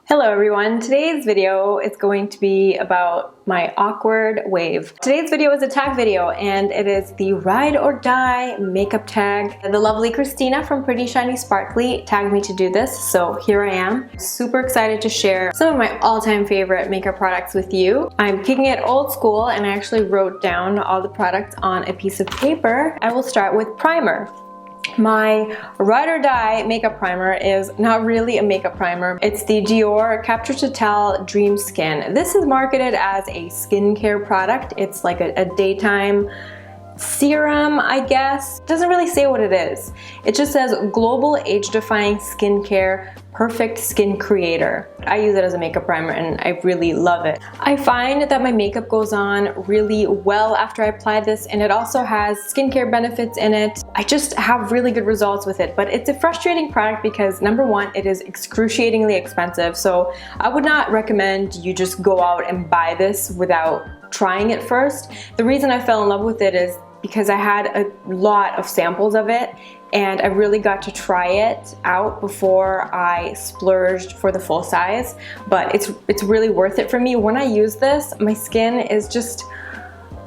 Hello everyone, today's video is going to be about my awkward wave. Today's video is a tag video and it is the ride or die makeup tag. The lovely Kristina from Pretty Shiny Sparkly tagged me to do this, so here I am. Super excited to share some of my all-time favorite makeup products with you. I'm kicking it old school and I actually wrote down all the products on a piece of paper. I will start with primer. My ride or die makeup primer is not really a makeup primer. It's the Dior Capture to Tell Dream Skin. This is marketed as a skincare product. It's like a daytime serum, I guess. It doesn't really say what it is. It just says global age-defying skincare, perfect skin creator. I use it as a makeup primer and I really love it. I find that my makeup goes on really well after I apply this, and it also has skincare benefits in it. I just have really good results with it, but it's a frustrating product because number one, it is excruciatingly expensive. So I would not recommend you just go out and buy this without trying it first. The reason I fell in love with it is because I had a lot of samples of it and I really got to try it out before I splurged for the full size, but it's really worth it for me. When I use this, my skin is just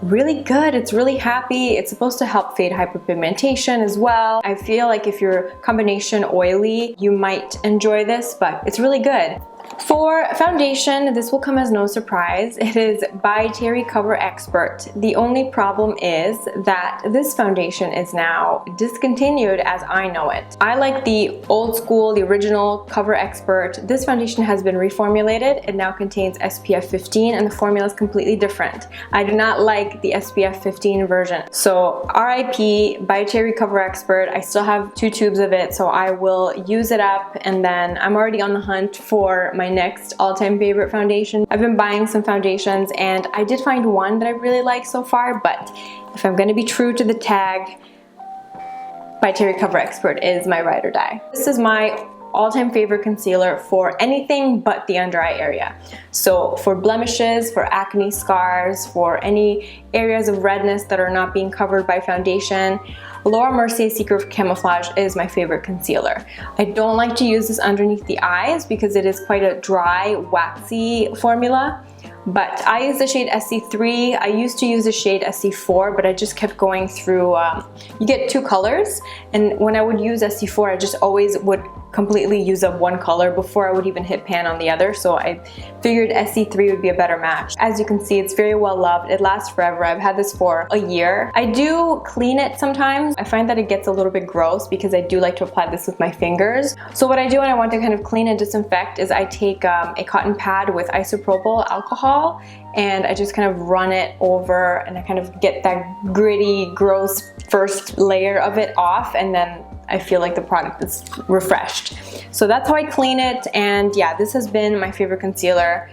really good. It's really happy. It's supposed to help fade hyperpigmentation as well. I feel like if you're combination oily, you might enjoy this, but it's really good. For foundation, this will come as no surprise. It is by Terry Cover Expert. The only problem is that this foundation is now discontinued as I know it. I like the old school, the original Cover Expert. This foundation has been reformulated. It now contains SPF 15 and the formula is completely different. I do not like the SPF 15 version. So RIP by Terry Cover Expert. I still have 2 tubes of it, so I will use it up and then I'm already on the hunt for my next all-time favorite foundation. I've been buying some foundations and I did find one that I really like so far, but if I'm going to be true to the tag, by Terry Cover Expert is my ride or die. This is my all-time favorite concealer for anything but the under eye area. So for blemishes, for acne scars, for any areas of redness that are not being covered by foundation, Laura Mercier's Secret Camouflage is my favorite concealer. I don't like to use this underneath the eyes because it is quite a dry, waxy formula. But I use the shade SC3. I used to use the shade SC4, but I just kept going through, you get 2 colors, and when I would use SC4, I just always would completely use up one color before I would even hit pan on the other, so I figured SC3 would be a better match. As you can see, it's very well loved. It lasts forever. I've had this for a year. I do clean it sometimes. I find that it gets a little bit gross because I do like to apply this with my fingers. So what I do when I want to kind of clean and disinfect is I take a cotton pad with isopropyl alcohol and I just kind of run it over and I kind of get that gritty, gross first layer of it off, and then I feel like the product is refreshed. So that's how I clean it, and yeah, this has been my favorite concealer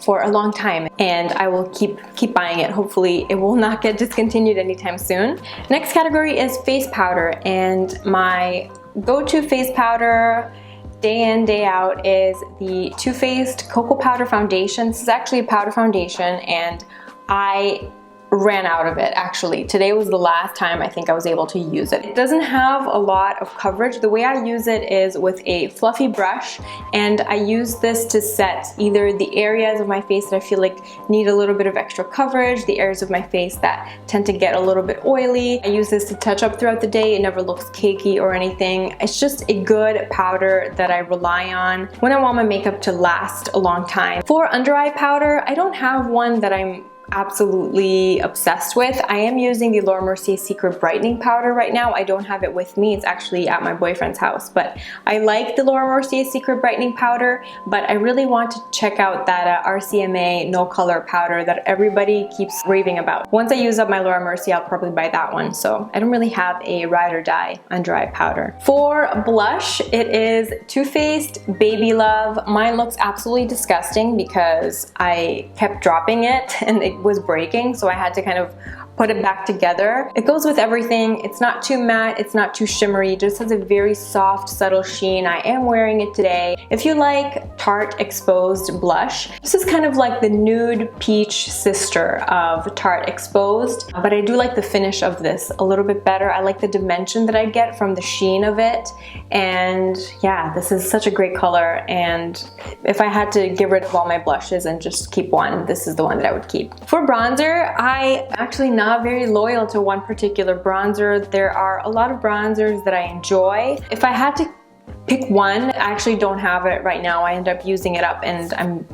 for a long time and I will keep buying it. Hopefully it will not get discontinued anytime soon. Next category is face powder, and my go-to face powder day in, day out is the Too Faced Cocoa Powder Foundation. This is actually a powder foundation and I ran out of it actually. Today was the last time I think I was able to use it. It doesn't have a lot of coverage. The way I use it is with a fluffy brush, and I use this to set either the areas of my face that I feel like need a little bit of extra coverage, the areas of my face that tend to get a little bit oily. I use this to touch up throughout the day. It never looks cakey or anything. It's just a good powder that I rely on when I want my makeup to last a long time. For under eye powder, I don't have one that I'm absolutely obsessed with. I am using the Laura Mercier Secret Brightening powder right now. I don't have it with me. It's actually at my boyfriend's house, but I like the Laura Mercier Secret Brightening powder, but I really want to check out that RCMA no color powder that everybody keeps raving about. Once I use up my Laura Mercier, I'll probably buy that one. So I don't really have a ride or die under eye powder. For blush, it is Too Faced Baby Love. Mine looks absolutely disgusting because I kept dropping it and it was breaking, so I had to kind of put it back together. It goes with everything. It's not too matte, it's not too shimmery, it just has a very soft, subtle sheen. I am wearing it today. If you like Tarte Exposed blush, this is kind of like the nude peach sister of Tarte Exposed, but I do like the finish of this a little bit better. I like the dimension that I get from the sheen of it, and yeah, this is such a great color, and if I had to get rid of all my blushes and just keep one, this is the one that I would keep. For bronzer, I'm actually not very loyal to one particular bronzer. There are a lot of bronzers that I enjoy. If I had to pick one, I actually don't have it right now. I end up using it up and I'm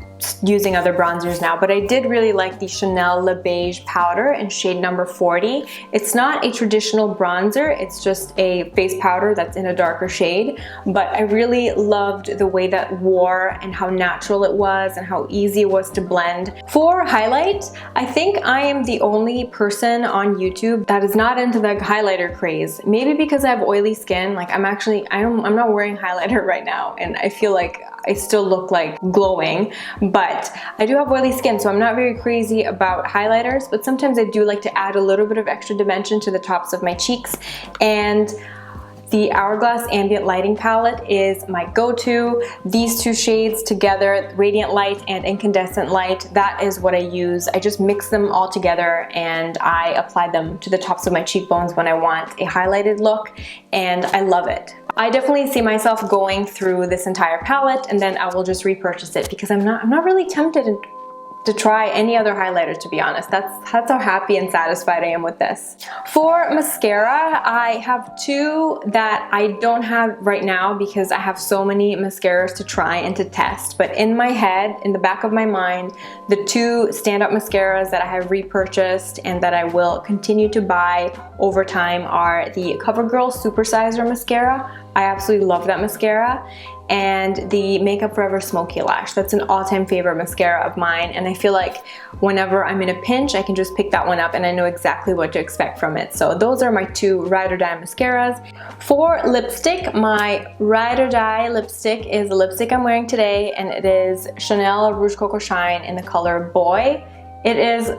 using other bronzers now, but I did really like the Chanel Le Beige powder in shade number 40. It's not a traditional bronzer, it's just a face powder that's in a darker shade, but I really loved the way that wore and how natural it was and how easy it was to blend. For highlight, I think I am the only person on YouTube that is not into the highlighter craze. Maybe because I have oily skin, like I'm not wearing highlighter right now, and I feel like I still look like glowing, but I do have oily skin, so I'm not very crazy about highlighters, but sometimes I do like to add a little bit of extra dimension to the tops of my cheeks, and the Hourglass Ambient Lighting Palette is my go-to. These two shades together, Radiant Light and Incandescent Light, that is what I use. I just mix them all together and I apply them to the tops of my cheekbones when I want a highlighted look, and I love it. I definitely see myself going through this entire palette and then I will just repurchase it because I'm not really tempted to try any other highlighter, to be honest. That's how happy and satisfied I am with this. For mascara, I have two that I don't have right now because I have so many mascaras to try and to test. But in my head, in the back of my mind, the two stand-up mascaras that I have repurchased and that I will continue to buy over time are the Covergirl Supersizer Mascara. I absolutely love that mascara, and the Makeup Forever Smoky Lash. That's an all-time favorite mascara of mine, and I feel like whenever I'm in a pinch, I can just pick that one up and I know exactly what to expect from it. So those are my two ride or die mascaras. For lipstick, my ride or die lipstick is the lipstick I'm wearing today, and it is Chanel Rouge Coco Shine in the color Boy. It is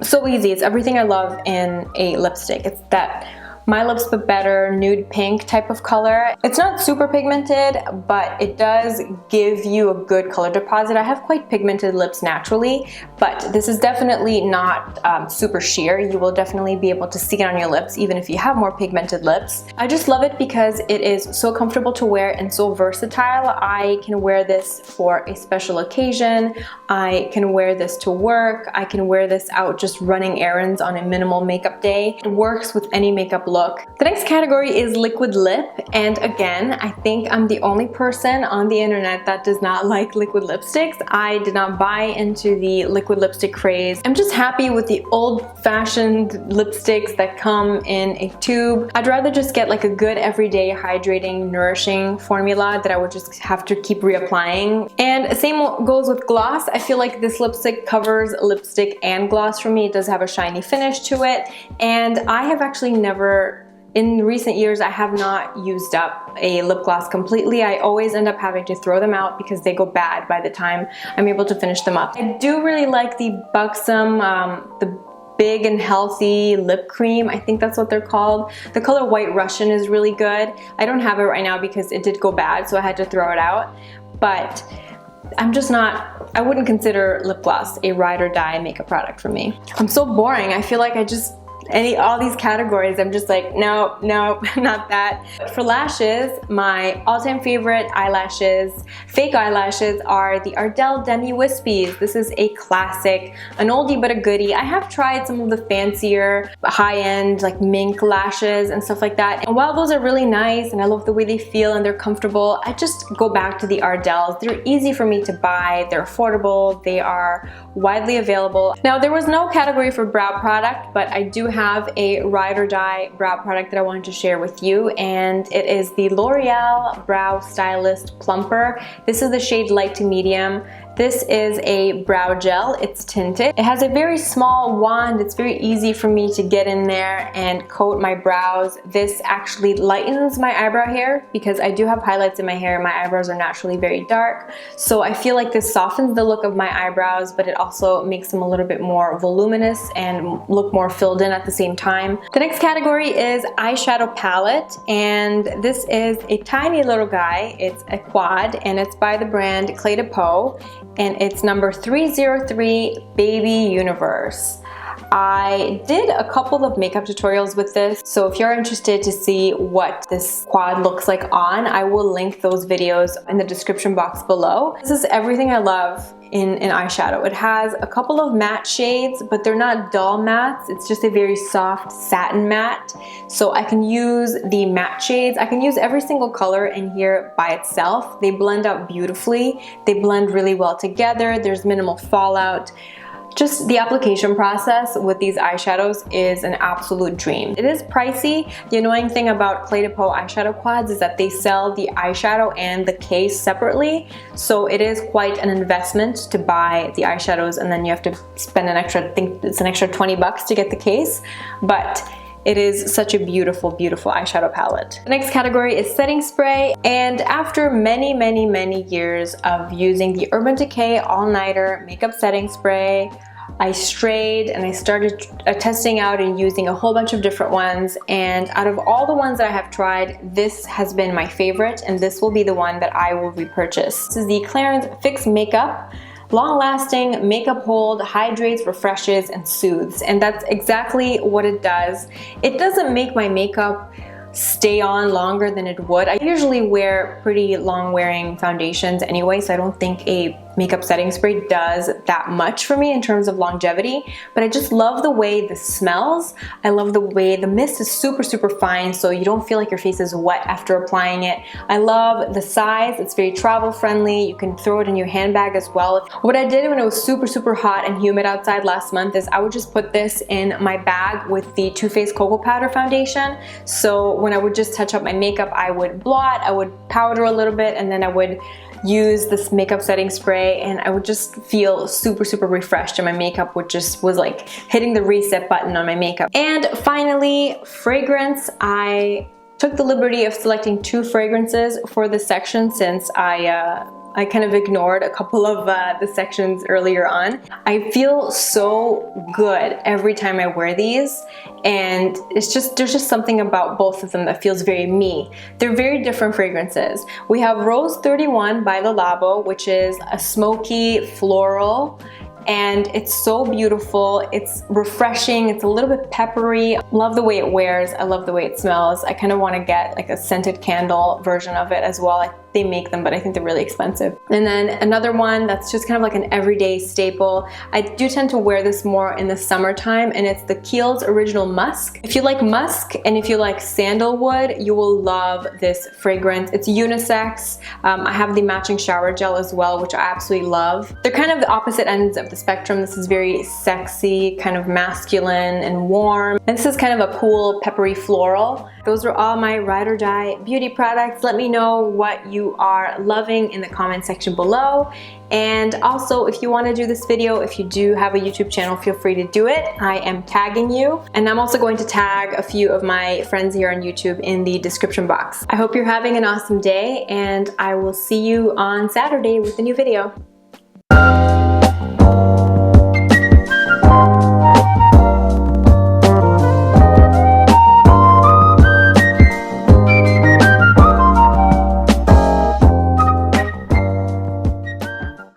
so easy. It's everything I love in a lipstick. It's that My Lips But Better nude pink type of color. It's not super pigmented, but it does give you a good color deposit. I have quite pigmented lips naturally, but this is definitely not super sheer. You will definitely be able to see it on your lips even if you have more pigmented lips. I just love it because it is so comfortable to wear and so versatile. I can wear this for a special occasion. I can wear this to work. I can wear this out just running errands on a minimal makeup day. It works with any makeup look. The next category is liquid lip, and again, I think I'm the only person on the internet that does not like liquid lipsticks. I did not buy into the liquid lipstick craze. I'm just happy with the old-fashioned lipsticks that come in a tube. I'd rather just get like a good everyday hydrating, nourishing formula that I would just have to keep reapplying. And same goes with gloss. I feel like this lipstick covers lipstick and gloss for me. It does have a shiny finish to it, and I have actually never, in recent years, I have not used up a lip gloss completely. I always end up having to throw them out because they go bad by the time I'm able to finish them up. I do really like the Buxom, the Big and Healthy lip cream. I think that's what they're called. The color White Russian is really good. I don't have it right now because it did go bad, so I had to throw it out. But I'm just not, I wouldn't consider lip gloss a ride or die makeup product for me. I'm so boring. I feel like I just, all these categories, I'm just like, no, not that. For lashes, my all-time favorite eyelashes, fake eyelashes, are the Ardell Demi Wispies. This is a classic, an oldie but a goodie. I have tried some of the fancier, high-end, like mink lashes and stuff like that. And while those are really nice and I love the way they feel and they're comfortable, I just go back to the Ardells. They're easy for me to buy, they're affordable, they are widely available. Now, there was no category for brow product, but I do have have a ride or die brow product that I wanted to share with you, and it is the L'Oreal Brow Stylist Plumper. This is the shade light to medium. This is a brow gel. It's tinted. It has a very small wand. It's very easy for me to get in there and coat my brows. This actually lightens my eyebrow hair because I do have highlights in my hair. My eyebrows are naturally very dark. So I feel like this softens the look of my eyebrows, but it also makes them a little bit more voluminous and look more filled in at the same time. The next category is Eyeshadow Palette, and this is a tiny little guy. It's a quad, and it's by the brand Clé de Peau, and it's number 303 Baby Universe. I did a couple of makeup tutorials with this, so if you're interested to see what this quad looks like on, I will link those videos in the description box below. This is everything I love in eyeshadow. It has a couple of matte shades, but they're not dull mattes. It's just a very soft satin matte. So I can use the matte shades. I can use every single color in here by itself. They blend out beautifully. They blend really well together. There's minimal fallout. Just the application process with these eyeshadows is an absolute dream. It is pricey. The annoying thing about Clé de Peau eyeshadow quads is that they sell the eyeshadow and the case separately. So it is quite an investment to buy the eyeshadows, and then you have to spend an extra, I think it's an extra 20 bucks to get the case. But it is such a beautiful, beautiful eyeshadow palette. The next category is setting spray, and after many, many, many years of using the Urban Decay All-Nighter Makeup Setting Spray, I strayed and I started testing out and using a whole bunch of different ones, and out of all the ones that I have tried, this has been my favorite, and this will be the one that I will repurchase. This is the Clarins Fix Makeup. Long-lasting makeup hold, hydrates, refreshes, and soothes. And that's exactly what it does. It doesn't make my makeup stay on longer than it would. I usually wear pretty long-wearing foundations anyway, so I don't think a makeup setting spray does that much for me in terms of longevity, but I just love the way this smells. I love the way the mist is super, super fine, so you don't feel like your face is wet after applying it. I love the size. It's very travel friendly. You can throw it in your handbag as well. What I did when it was super, super hot and humid outside last month is I would just put this in my bag with the Too Faced Cocoa Powder foundation. So when I would just touch up my makeup, I would blot, I would powder a little bit, and then I would use this makeup setting spray, and I would just feel super, super refreshed, and my makeup was like hitting the reset button on my makeup. And finally, fragrance. I took the liberty of selecting 2 fragrances for this section since I kind of ignored a couple of the sections earlier on. I feel so good every time I wear these, and there's just something about both of them that feels very me. They're very different fragrances. We have Rose 31 by the Labo, which is a smoky floral, and it's so beautiful. It's refreshing. It's a little bit peppery. Love the way it wears. I love the way it smells. I kind of want to get like a scented candle version of it as well. They make them, but I think they're really expensive. And then another one that's just kind of like an everyday staple. I do tend to wear this more in the summertime, and it's the Kiehls Original Musk. If you like musk and if you like sandalwood, you will love this fragrance. It's unisex. I have the matching shower gel as well, which I absolutely love. They're kind of the opposite ends of the spectrum. This is very sexy, kind of masculine and warm. And this is kind of a cool, peppery floral. Those are all my ride or die beauty products. Let me know what you are loving in the comment section below. And also, if you want to do this video, if you do have a YouTube channel, feel free to do it. I am tagging you, and I'm also going to tag a few of my friends here on YouTube in the description box. I hope you're having an awesome day, and I will see you on Saturday with a new video.